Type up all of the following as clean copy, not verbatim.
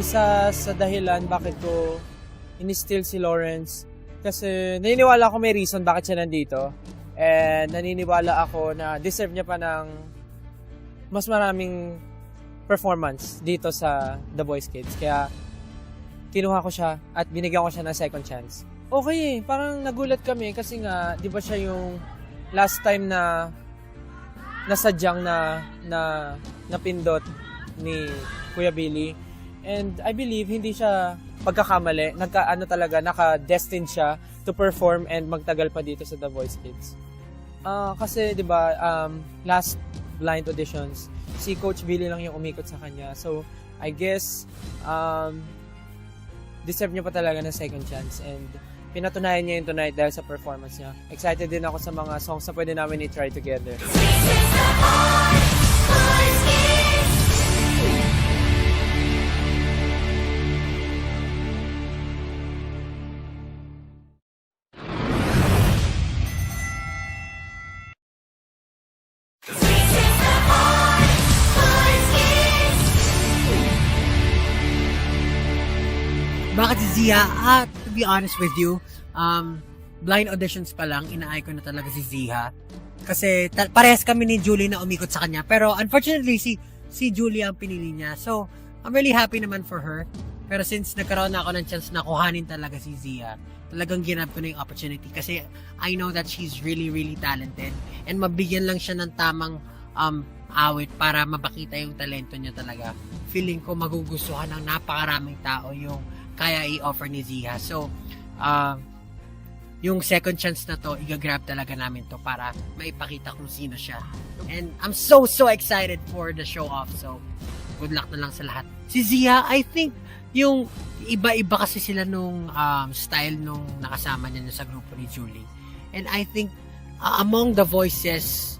isa sa dahilan bakit ko in-still si Lawrence. Kasi naniniwala ako may reason bakit siya nandito. And naniniwala ako na deserve niya pa ng mas maraming performance dito sa The Voice Kids. Kaya kinuha ko siya at binigyan ko siya ng second chance. Okay, parang nagulat kami kasi nga, di ba siya yung last time na nasadyang na napindot ni Kuya Billy. And I believe hindi siya pagkakamali, naka-destined siya to perform and magtagal pa dito sa The Voice Kids. Kasi 'di ba, last blind auditions, si Coach Billy lang yung umikot sa kanya. So, I guess deserve niya pa talaga ng second chance and pinatunayan niya yun tonight dahil sa performance niya. Excited din ako sa mga songs na pwede namin i-try together. Bakit si Zia? To be honest with you, blind auditions pa lang, inaay ko na talaga si Zia. Kasi parehas kami ni Julie na umikot sa kanya. Pero unfortunately, si Julie ang pinili niya. So, I'm really happy naman for her. Pero since nagkaroon na ako ng chance na kuhanin talaga si Zia, talagang ginab ko na yung opportunity. Kasi I know that she's really, really talented. And mabigyan lang siya ng tamang awit para mapakita yung talento niya talaga. Feeling ko magugustuhan ng napakaraming tao yung kaya i-offer ni Zia. So, yung second chance na to, i-grab talaga namin to para maipakita kung sino siya. And I'm so excited for the show off. So, good luck na lang sa lahat. Si Zia, I think, yung iba-iba kasi sila nung style nung nakasama niya sa grupo ni Julie. And I think, among the voices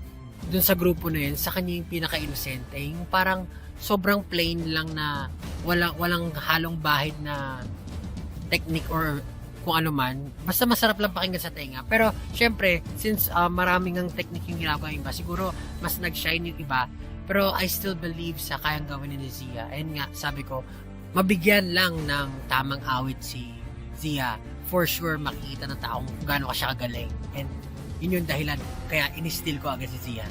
dun sa grupo na yun, sa kanya yung pinaka-innocente. Yung parang sobrang plain lang na walang halong bahid na technique or kung ano man. Basta masarap lang pakinggan sa tenga. Pero, syempre, since maraming ang technique yung ginagawa yung iba, siguro mas nag-shine yung iba. Pero I still believe sa kayang gawin ni Zia. And nga, sabi ko, mabigyan lang ng tamang awit si Zia. For sure, makikita ng taong kung gaano ka siya kagaling. And yun yung dahilan. Kaya in-steal ko agad si Zia.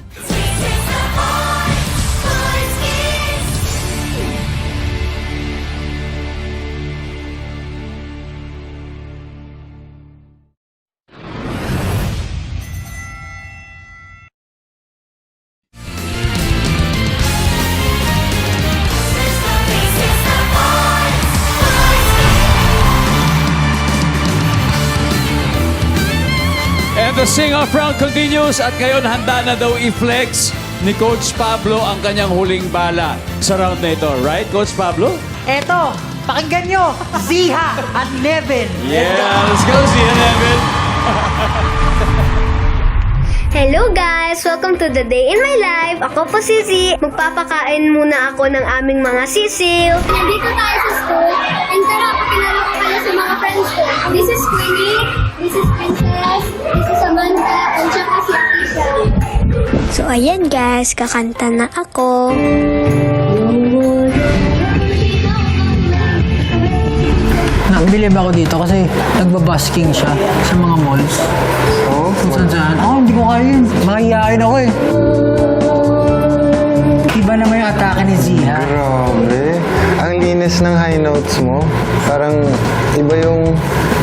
And the sing-off round continues at ngayon handa na daw i-flex ni Coach Pablo ang kanyang huling bala sa round na ito. Right, Coach Pablo? Eto, pakinggan nyo, Zia at Nevin. Yeah, let's go, Zia Nevin. Hello guys! Welcome to the day in my life. Ako po si Z. Magpapakain muna ako ng aming mga sisiw. Nandito tayo sa school. And tara, pakilala ko kayo sa mga friends ko. This is Queenie, this is Princess, this is Amanda, and saka si Aisha. So ayan guys, kakanta na ako. Nabilib ako dito kasi nagbabasking siya sa mga malls. Oh? Kung saan. Hindi ko kaya yun. Mahihayin ako eh. Iba naman yung atake ni Zia. Grabe. Ang linis ng high notes mo. Parang iba yung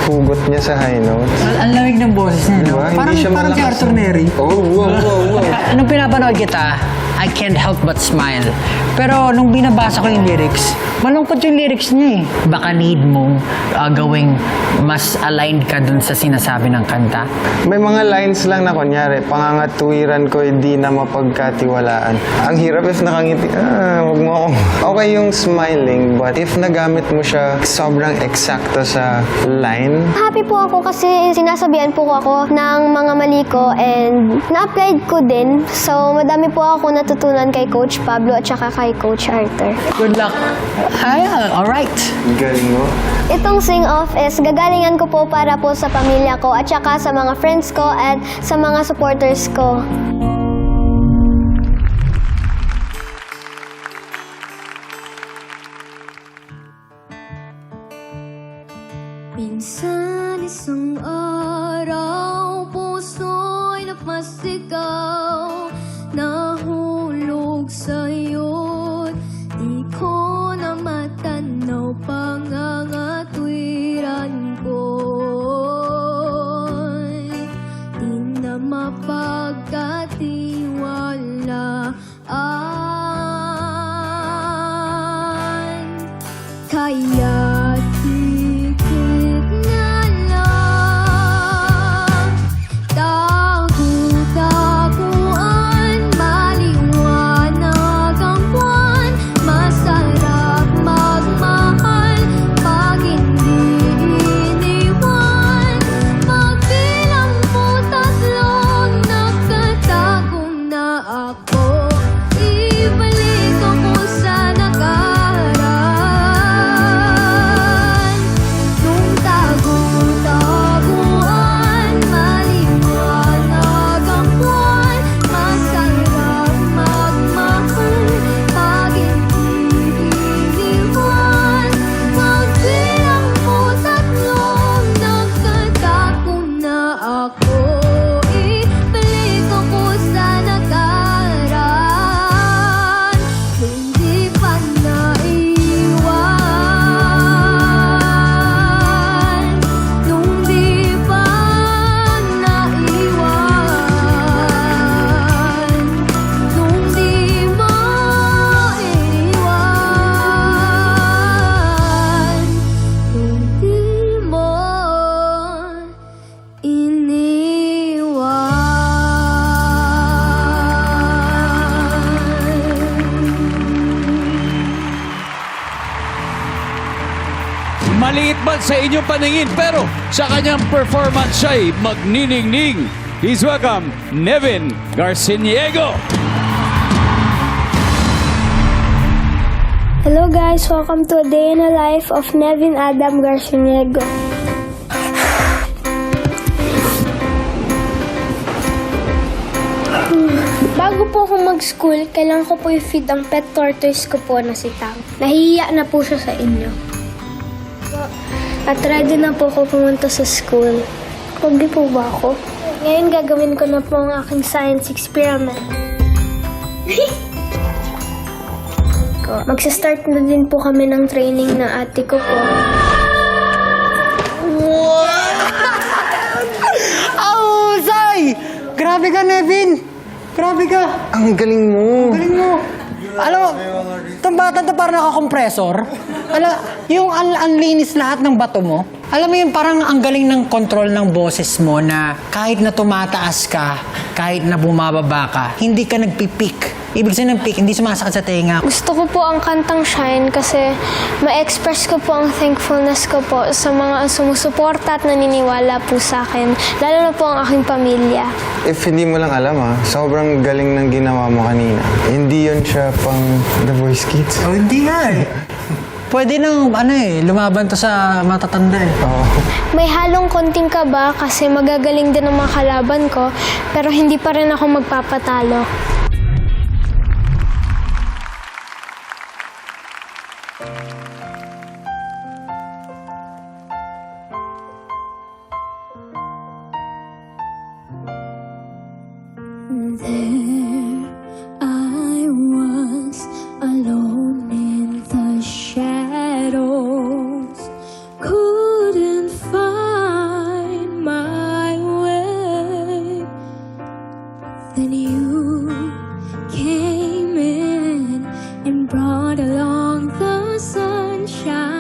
hugot niya sa high notes. Ang lamig ng boses niya, no? Diba? Parang si Arthur Neri. Oh, wow. Nung pinapanood kita, I can't help but smile. Pero nung binabasa ko yung lyrics, malungkot yung lyrics niya eh. Baka need mong gawing mas aligned ka dun sa sinasabi ng kanta. May mga lines lang na kunyari, pangangatuwiran ko hindi na mapagkatiwalaan. Ang hirap if nakangiti, wag mo ako. Okay yung smiling, but if nagamit mo siya sobrang eksakto sa line. Happy po ako kasi sinasabihan po ako ng mga mali ko and na-applied ko din. So madami po ako natutunan kay Coach Pablo at saka kay Coach Arthur. Good luck. Alright. Galing mo. Itong sing-off is gagalingan ko po para po sa pamilya ko at saka sa mga friends ko at sa mga supporters ko. Minsan isang araw, puso'y napasigaw, nahulog sa'yo't di ko na matanaw, pangangatwiran ko'y di na mapagkatiwalaan. Kaya tikit na lang, tagu-taguan, maliwanag ang buwan, masarap magmahal pag hindi iniwan. Magbilang po tatlong nakatago na ako, ibalik ako sa nakaraan. Nung tagu-taguan, maliwanag ang buwan, masarap magmahal pag hindi iniwan. Magbilang po tatlong nakatago na ako, ibalik ako sa nakaraan. Hindi pa naiwan, nung di pa naiwan, nung di mo iniwan, nung di mo iniwan. Maliit man sa inyong paningin pero sa kanyang performance siya'y magniningning. Please welcome Nevin Garciniego. Hello guys, welcome to a day in the life of Nevin Adam Garciniego. Bago po ako mag-school, kailangan ko po i-feed ang pet tortoise ko po na si Tang. Nahihiya na po siya sa inyo. At ready na po ako pumunta sa school. Pogi po ba ako? Ngayon gagawin ko na po ang aking science experiment. Magsa-start na din po kami ng training na ate ko po. Ahusay! Grabe ka, Nevin! Grabe ka! Ang galing mo. Galing mo! Alam mo, itong bata to parang nakakompresor. Alam, yung ang linis lahat ng bato mo. Alam mo yung parang ang galing ng control ng boses mo na kahit na tumataas ka, kahit na bumababa ka, hindi ka nagpipik. Ibig sabihin ng pick, hindi sumasakit sa tenga. Gusto ko po ang kantang Shine kasi ma-express ko po ang thankfulness ko po sa mga sumusuporta at naniniwala po sa akin, lalo na po ang aking pamilya. If hindi mo lang alam sobrang galing ng ginawa mo kanina. Hindi yun siya pang The Voice Kids. Oh, hindi nga eh. Pwede nang lumaban to sa matatanda eh. Oo. May halong konting kaba kasi magagaling din ang mga kalaban ko, pero hindi pa rin ako magpapatalo. There I was, alone in the shadows, couldn't find my way. Then you came in and brought along the sunshine.